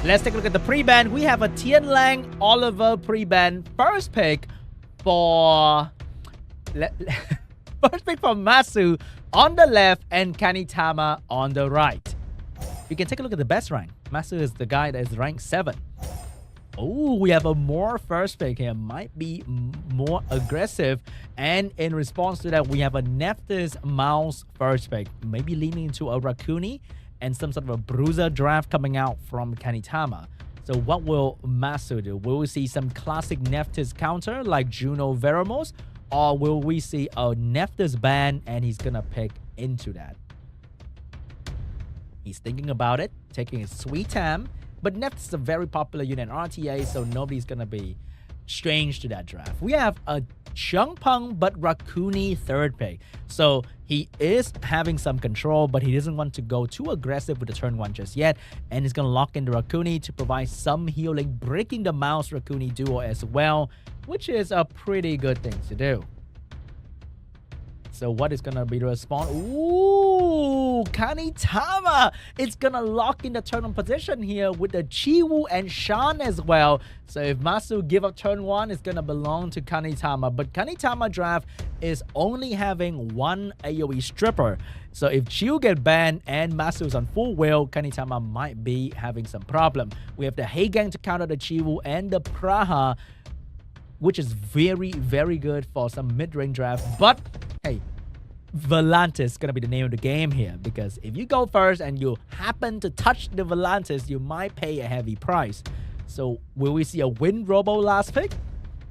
Let's take a look at the pre-ban. We have a Tian Lang Oliver pre-ban. First pick for Masu on the left and Kanitama on the right. You can take a look at the best rank. Masu is the guy that is ranked 7. Oh, we have a more first pick here. Might be more aggressive. And in response to that, we have a Nephthys Mouse first pick. Maybe leaning into a Rakuni and some sort of a bruiser draft coming out from Kanitama. So what will Masu do? Will we see some classic Nephthys counter like Juno Veramos? Or will we see a Nephthys ban and he's gonna pick into that? He's thinking about it, taking his sweet time. But Nephthys is a very popular unit in RTA, so nobody's gonna be strange to that draft. We have a Changpeng but Rakuni third pick. So he is having some control, but he doesn't want to go too aggressive with the turn 1 just yet. And he's gonna lock into Rakuni to provide some healing, breaking the Mouse Rakuni duo as well, which is a pretty good thing to do. So what is going to be the response? Ooh, Kanitama. It's going to lock in the turn 1 position here with the Chiwu and Shan as well. So if Masu give up turn 1, it's going to belong to Kanitama. But Kanitama draft is only having 1 AoE stripper. So if Chiwu get banned and Masu is on full wheel, Kanitama might be having some problem. We have the Heigang to counter the Chiwu and the Praha, which is very, very good for some mid-range draft. But hey, Volantis is going to be the name of the game here, because if you go first and you happen to touch the Volantis, you might pay a heavy price. So will we see a Wind Robo last pick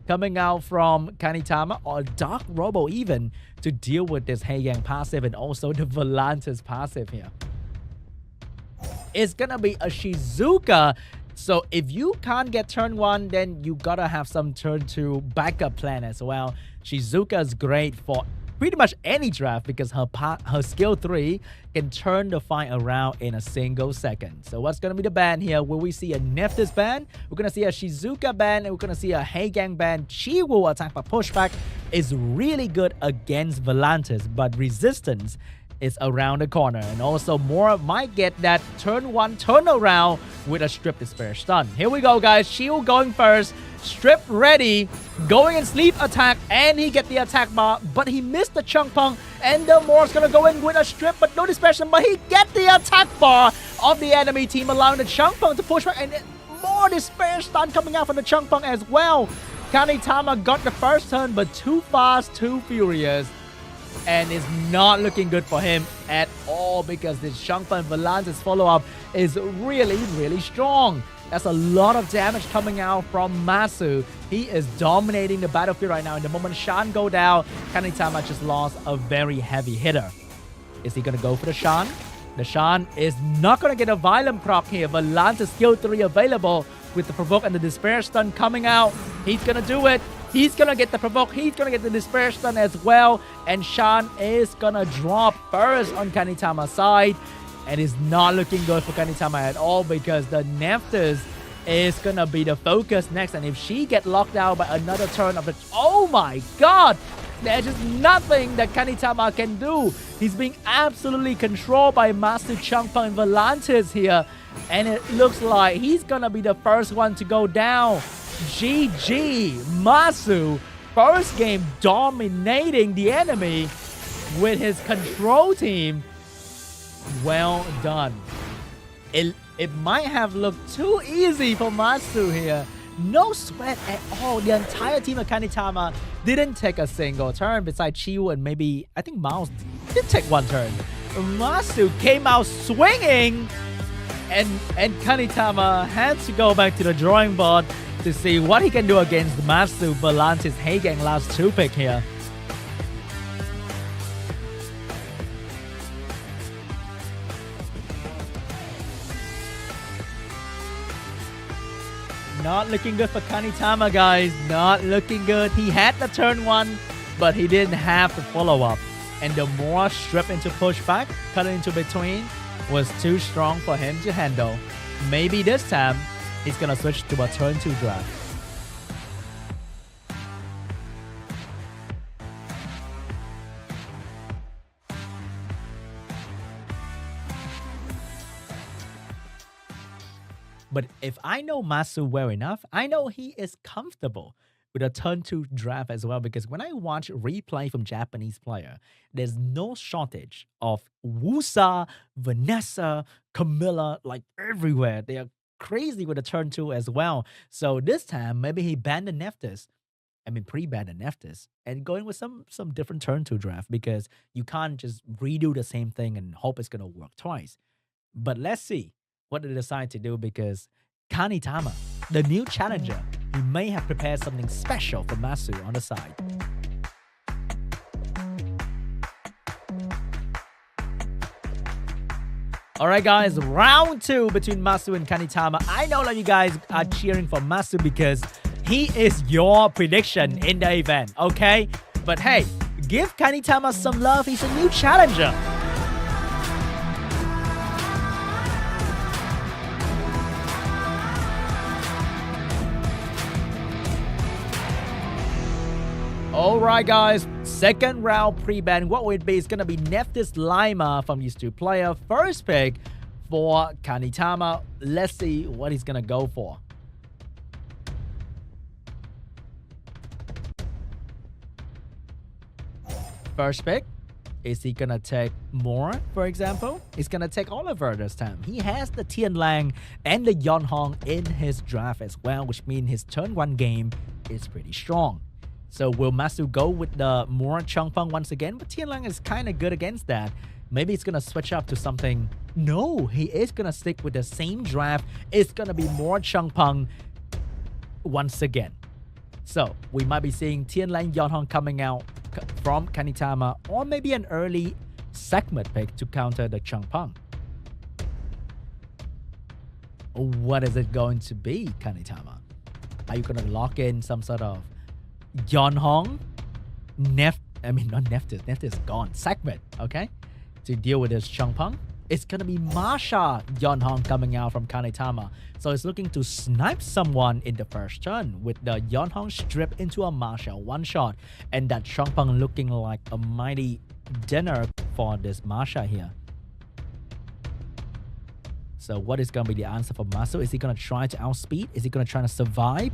coming out from Kanitama, or Dark Robo even, to deal with this Heigang passive and also the Volantis passive here? It's going to be a Shizuka. So if you can't get turn 1, then you gotta have some turn 2 backup plan as well. Shizuka is great for pretty much any draft because her skill 3 can turn the fight around in a single second. So what's gonna be the ban here? Will we see a Nephthys ban? We're gonna see a Shizuka ban, and we're gonna see a Heigang ban. Chiwu attack by pushback is really good against Volantis, but resistance is around the corner. And also more might get that turn 1 turnaround with a Strip Despair stun. Here we go, guys. Shield going first. Strip ready. Going in sleep attack. And he get the attack bar. But he missed the Changpeng. And the Moore's gonna go in with a Strip. But no Despair stun. But he get the attack bar of the enemy team, allowing the Changpeng to push back. And more Despair stun coming out from the Changpeng as well. Kanitama got the first turn, but too fast, too furious. And it's not looking good for him at all, because this Changpeng Volantis follow-up is really, really strong. That's a lot of damage coming out from Masu. He is dominating the battlefield right now. And the moment Shan go down, Kanitama just lost a very heavy hitter. Is he going to go for the Shan? The Shan is not going to get a Violent proc here. Volantis skill 3 available with the Provoke and the Despair stun coming out. He's going to do it. He's going to get the Provoke. He's going to get the Despair stun as well. And Shan is going to drop first on Kanitama's side. And it's not looking good for Kanitama at all, because the Nephthys is going to be the focus next. And if she get locked out by another turn of the... Oh my god! There's just nothing that Kanitama can do. He's being absolutely controlled by Master Changpeng and Volantis here. And it looks like he's going to be the first one to go down. GG, Masu, first game dominating the enemy with his control team. Well done. It might have looked too easy for Masu here. No sweat at all. The entire team of Kanitama didn't take a single turn, besides Chiwu and maybe, I think Mouse did take 1 turn. Masu came out swinging, and Kanitama had to go back to the drawing board to see what he can do against Masu, Volantis, Heigang last 2 pick here. Not looking good for Kanitama, guys. Not looking good. He had the turn 1, but he didn't have the follow-up. And the more strip into pushback, cut into between, was too strong for him to handle. Maybe this time, he's gonna switch to a turn 2 draft. But if I know Masu well enough, I know he is comfortable with a turn 2 draft as well, because when I watch replay from Japanese player, there's no shortage of Wusa, Vanessa, Camilla, like everywhere. They are crazy with a turn 2 as well. So this time, maybe he banned the Neftis. I mean, pre-banned the Neftis and going with some different turn 2 draft, because you can't just redo the same thing and hope it's going to work twice. But let's see what they decide to do, because Kanitama, the new challenger, he may have prepared something special for Masu on the side. All right, guys, round 2 between Masu and Kanitama. I know that you guys are cheering for Masu because he is your prediction in the event, okay? But hey, give Kanitama some love. He's a new challenger. Alright guys, second round pre-ban. What would be is going to be Neftis Lima from these two players. First pick for Kanitama. Let's see what he's going to go for. First pick. Is he going to take more, for example? He's going to take Oliver this time. He has the Tian Lang and the Yon Hong in his draft as well, which means his turn 1 game is pretty strong. So will Masu go with the more Changpeng once again? But Tian Lang is kind of good against that. Maybe it's going to switch up to something. No, he is going to stick with the same draft. It's going to be more Changpeng once again. So we might be seeing Tian Lang, Yon Hong coming out from Kanitama, or maybe an early segment pick to counter the Changpeng. What is it going to be, Kanitama? Are you going to lock in some sort of Yon Hong, not Neftis. Neftis is gone. Segment, okay? To deal with this Changpeng. It's going to be Masha Yon Hong coming out from Kanitama. So it's looking to snipe someone in the first turn with the Yon Hong strip into a Masha one shot. And that Changpeng looking like a mighty dinner for this Masha here. So what is going to be the answer for Masu? Is he going to try to outspeed? Is he going to try to survive?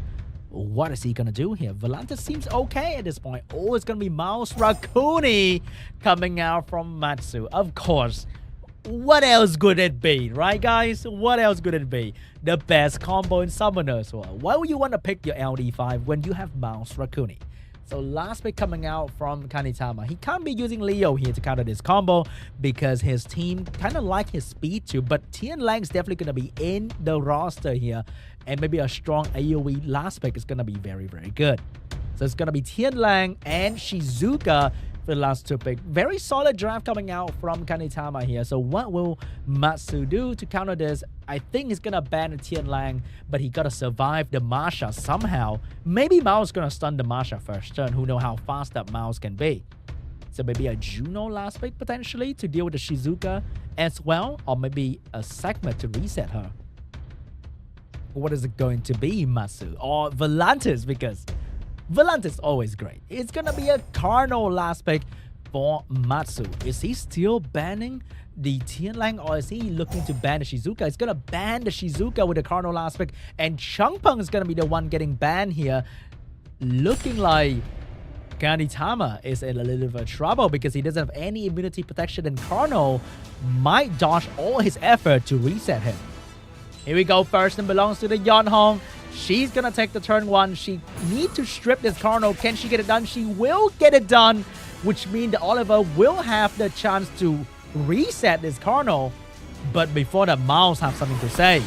What is he going to do here? Volantis seems okay at this point. Oh, it's going to be Mouse Rakuni coming out from Matsu. Of course. What else could it be, right, guys? What else could it be? The best combo in Summoners. Why would you want to pick your LD5 when you have Mouse Rakuni? So last pick coming out from Kanitama. He can't be using Leo here to counter this combo because his team kind of like his speed too. But Tian Lang's definitely going to be in the roster here. And maybe a strong AoE last pick is going to be very, very good. So it's going to be Tian Lang and Shizuka for the last 2 picks. Very solid draft coming out from Kanitama here. So what will Matsu do to counter this? I think he's going to ban Tian Lang, but he got to survive the Masha somehow. Maybe Mao's going to stun the Masha first turn. Who knows how fast that Mouse can be. So maybe a Juno last pick potentially to deal with the Shizuka as well. Or maybe a segment to reset her. What is it going to be, Masu? Or Volantis, because Volantis is always great. It's going to be a Carno last pick for Matsu. Is he still banning the Tian Lang, or is he looking to ban the Shizuka? He's going to ban the Shizuka with the Carno last pick, and Changpeng is going to be the one getting banned here. Looking like Kanitama is in a little bit of trouble because he doesn't have any immunity protection, and Carno might dodge all his effort to reset him. Here we go. First and belongs to the Yon Hong. She's going to take the turn 1. She needs to strip this Carno. Can she get it done? She will get it done, which means that Oliver will have the chance to reset this Carno. But before that, Mouse have something to say.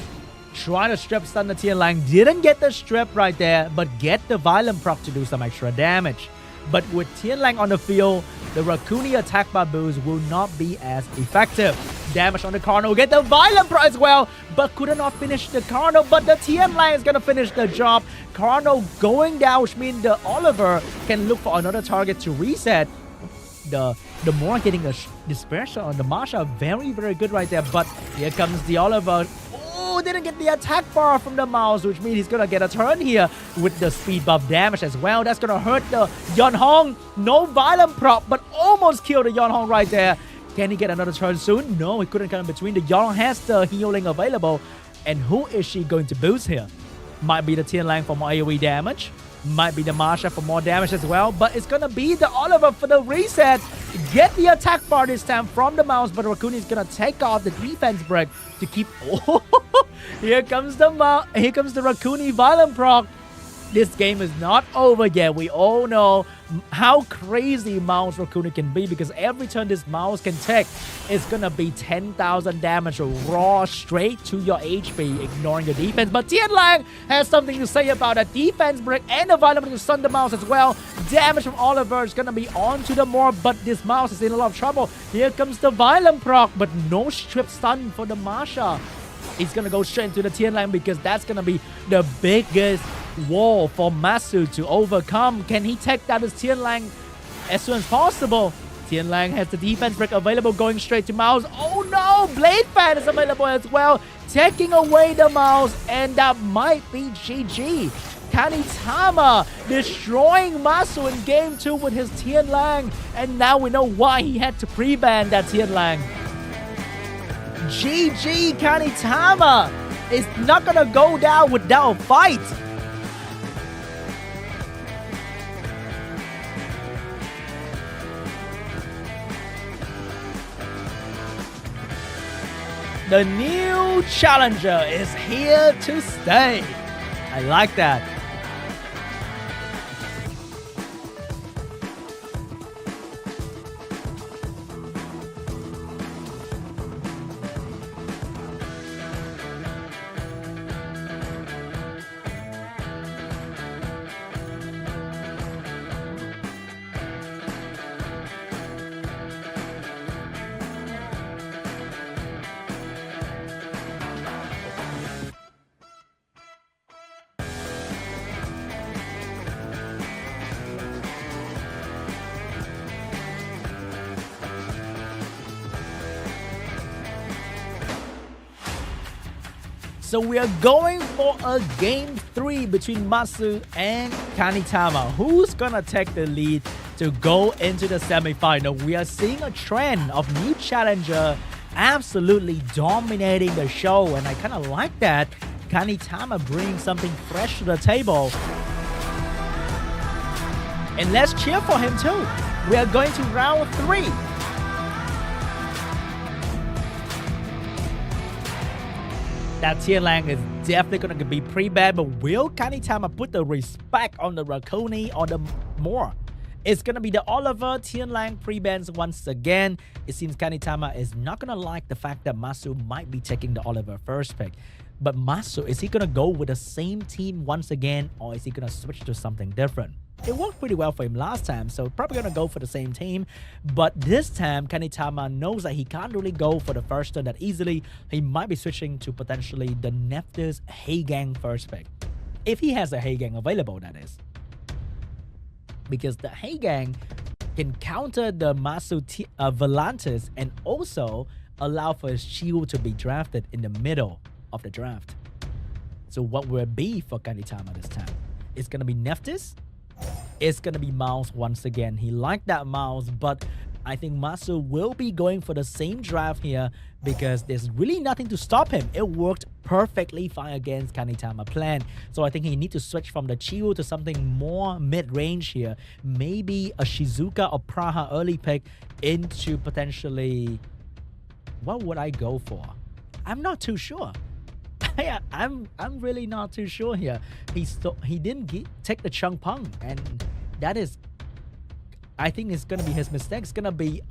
Try to strip stun the Tian Lang. Didn't get the strip right there, but get the Violent proc to do some extra damage. But with Tian Lang on the field, the Rakuni attack by boost will not be as effective. Damage on the Carno, get the Violent Pro as well, but could not finish the Carno, but the Tian Lang is going to finish the job. Carno going down, which means the Oliver can look for another target to reset. The more getting a dispersion on the Masha, very, very good right there, but here comes the Oliver. Oh, didn't get the attack bar from the Mouse, which means he's going to get a turn here with the speed buff damage as well. That's going to hurt the Yon Hong. No Violent prop, but almost killed the Yon Hong right there. Can he get another turn soon? No, he couldn't come in between. The Yon Hong has the healing available. And who is she going to boost here? Might be the Tian Lang for more AoE damage. Might be the Masha for more damage as well. But it's gonna be the Oliver for the reset. Get the attack bar this time from the mouse. But Raccoon is gonna take off the defense break to keep... Oh, here comes the Raccoon Violent proc. This game is not over yet. We all know how crazy Mouse Raccoon can be, because every turn this mouse can take, it's gonna be 10,000 damage raw straight to your HP, ignoring your defense. But Tian Lang has something to say about a defense break and a violent to stun the mouse as well. Damage from Oliver is gonna be onto the more, but this mouse is in a lot of trouble. Here comes the violent proc, but no strip stun for the Masha. He's gonna go straight into the Tian Lang because that's gonna be the biggest wall for Masu to overcome. Can he take down this Tian Lang as soon as possible? Tian Lang has the defense break available, going straight to mouse. Oh no! Blade Fan is available as well, taking away the mouse, and that might be GG. Kanitama destroying Masu in game 2 with his Tian Lang, and now we know why he had to pre-ban that Tian Lang. GG Kanitama is not gonna go down without a fight. The new challenger is here to stay. I like that. So we are going for a game 3 between Masu and Kanitama. Who's gonna take the lead to go into the semi-final? We are seeing a trend of new challenger absolutely dominating the show, and I kind of like that. Kanitama brings something fresh to the table. And let's cheer for him too. We are going to round 3. That Tian Lang is definitely going to be pre-banned, but will Kanitama put the respect on the Raccoon or the more? It's going to be the Oliver Tian Lang pre-bans once again. It seems Kanitama is not going to like the fact that Masu might be taking the Oliver first pick. But Masu, is he going to go with the same team once again, or is he going to switch to something different? It worked pretty well for him last time, so probably going to go for the same team. But this time, Kanitama knows that he can't really go for the first turn that easily. He might be switching to potentially the Nephthys Heigang first pick. If he has a Heigang available, that is. Because the Heigang can counter the Masu Volantis and also allow for his shield to be drafted in the middle of the draft. So what will it be for Kanitama this time? It's going to be Nephthys. It's going to be Mouse once again. He liked that Mouse, but I think Masu will be going for the same draft here because there's really nothing to stop him. It worked perfectly fine against Kanitama plan. So I think he needs to switch from the Chiyu to something more mid-range here. Maybe a Shizuka or Praha early pick into potentially... What would I go for? I'm not too sure. Yeah, I'm really not too sure here. He didn't take the Changpeng, and that is, I think it's gonna be his mistake. It's gonna be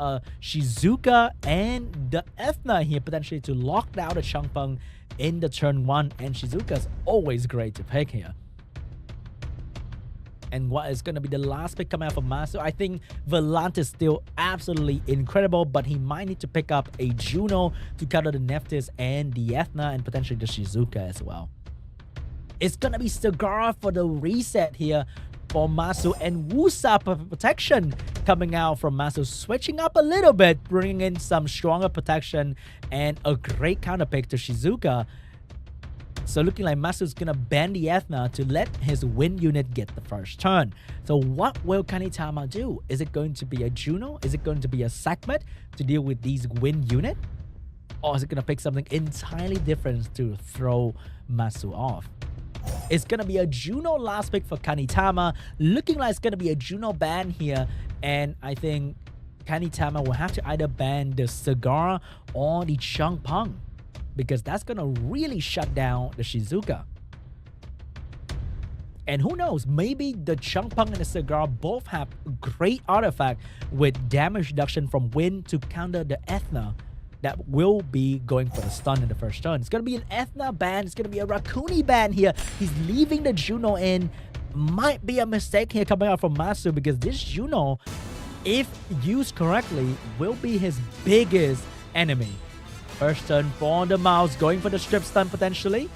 Shizuka and the Ethna here potentially to lock down the Changpeng in the turn 1, and Shizuka's always great to pick here. And what is going to be the last pick coming out from Masu? I think Volant is still absolutely incredible, but he might need to pick up a Juno to counter the Nephthys and the Ethna and potentially the Shizuka as well. It's going to be Sagara for the reset here for Masu, and Wusa for protection coming out from Masu, switching up a little bit, bringing in some stronger protection and a great counter pick to Shizuka. So looking like Masu's gonna ban the Ethna to let his wind unit get the first turn. So what will Kanitama do? Is it going to be a Juno? Is it going to be a Sakmet to deal with these wind unit? Or is it going to pick something entirely different to throw Masu off? It's going to be a Juno last pick for Kanitama. Looking like it's going to be a Juno ban here. And I think Kanitama will have to either ban the Cigar or the Changpeng, because that's going to really shut down the Shizuka. And who knows, maybe the Changpeng and the Cigar both have great artifact with damage reduction from wind to counter the Ethna that will be going for the stun in the first turn. It's going to be an Ethna ban. It's going to be a Rakuni ban here. He's leaving the Juno in. Might be a mistake here coming out from Masu, because this Juno, if used correctly, will be his biggest enemy. First turn for the mouse, going for the strip stun potentially.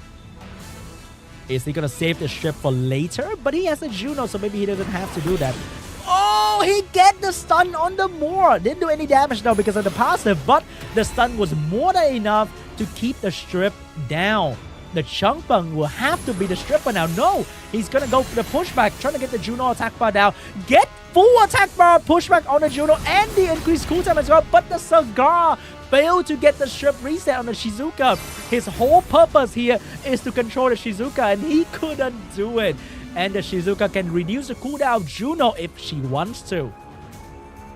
Is he going to save the strip for later? But he has a Juno, so maybe he doesn't have to do that. Oh, he get the stun on the Moor. Didn't do any damage though because of the passive, but the stun was more than enough to keep the strip down. The Changpeng will have to be the stripper now. No, he's going to go for the pushback, trying to get the Juno attack bar down. Get full attack bar pushback on the Juno and the increased cooltime as well, but the Cigar failed to get the strip reset on the Shizuka. His whole purpose here is to control the Shizuka, and he couldn't do it. And the Shizuka can reduce the cooldown of Juno if she wants to.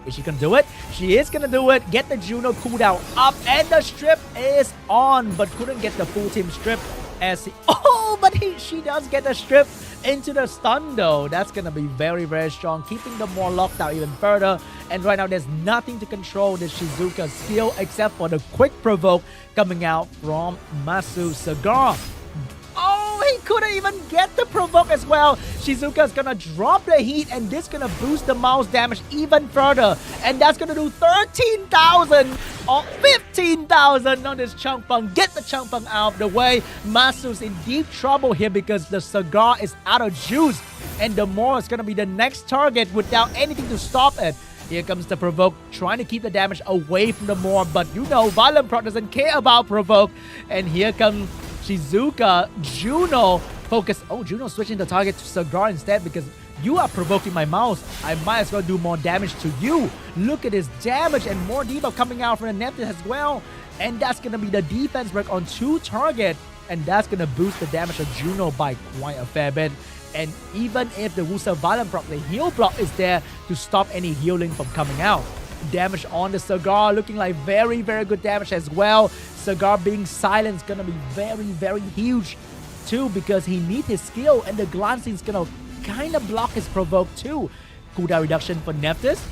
Is she gonna do it? She is gonna do it. Get the Juno cooldown up, and the strip is on, but couldn't get the full team strip as he... Oh, but she does get the strip into the stun though. That's gonna be very, very strong, keeping them more locked out even further. And right now there's nothing to control the Shizuka skill except for the quick provoke coming out from Masu Cigar. Oh, he couldn't even get the provoke as well. Shizuka's gonna drop the heat, and this gonna boost the mouse damage even further. And that's gonna do 13,000 or 15,000 on this Changpeng. Get the Changpeng out of the way. Masu's in deep trouble here because the Cigar is out of juice. And the Moor is gonna be the next target without anything to stop it. Here comes the provoke, trying to keep the damage away from the Moor. But you know, Violent Proc doesn't care about provoke. And here comes Shizuka. Juno focus. Oh, Juno switching the target to Cigar instead because you are provoking my mouse. I might as well do more damage to you. Look at this damage, and more debuff coming out from the Nephthys as well. And that's going to be the defense break on 2 target. And that's going to boost the damage of Juno by quite a fair bit. And even if the Wusa Violent Proc, the heal block is there to stop any healing from coming out. Damage on the Cigar, looking like very, very good damage as well. Cigar being silent is going to be very, very huge too, because he needs his skill, and the glancing is going to kind of block his provoke too. Cooldown reduction for Nephthys.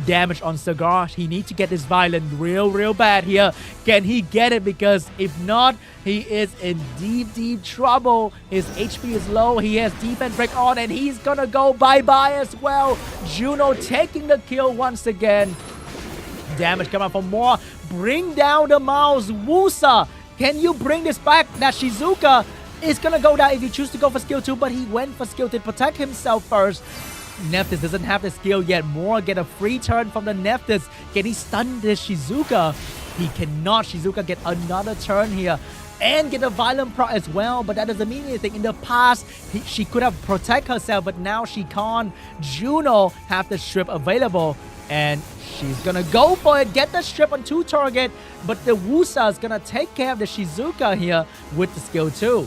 Damage on Cigar. He needs to get this Violent real bad here. Can he get it? Because if not, he is in deep, deep trouble. His HP is low. He has defense break on, and he's gonna go bye-bye as well. Juno taking the kill once again. Damage coming out for more. Bring down the mouse. Wusa, can you bring this back? That Shizuka is gonna go down if you choose to go for skill 2, but he went for skill to protect himself first. Nephthys doesn't have the skill yet. Moore get a free turn from the Nephthys. Can he stun this Shizuka? He cannot. Shizuka get another turn here and get a Violent Proc as well, but that doesn't mean anything. In the past, she could have protect herself, but now she can't. Juno have the strip available, and she's gonna go for it. Get the strip on 2 target, but the Wusa is gonna take care of the Shizuka here with the skill 2.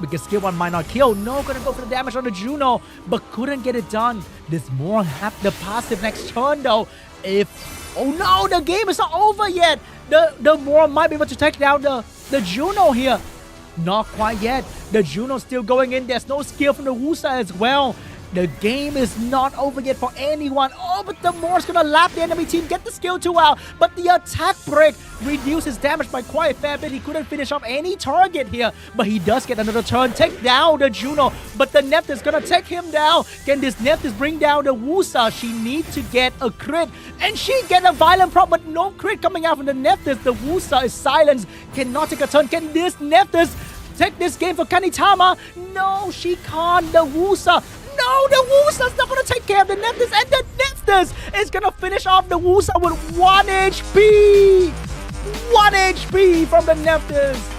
Because skill 1 might not kill. No, gonna go for the damage on the Juno, but couldn't get it done. This Moor have the passive next turn though. Oh no, the game is not over yet. The Moor might be able to take down the Juno here. Not quite yet. The Juno's still going in. There's no skill from the Wusa as well. The game is not over yet for anyone. Oh, but the Moor's gonna lap the enemy team, get the skill 2 out. But the attack break reduces damage by quite a fair bit. He couldn't finish off any target here, but he does get another turn. Take down the Juno, but the Nephthys is gonna take him down. Can this Nephthys bring down the Wusa? She needs to get a crit, and she get a Violent Proc, but no crit coming out from the Nephthys. The Wusa is silenced, cannot take a turn. Can this Nephthys take this game for Kanitama? No, she can't. The Wusa. No, the Wusa's not going to take care of the Nephthys, and the Nephthys is going to finish off the Wusa with 1 HP. 1 HP from the Nephthys.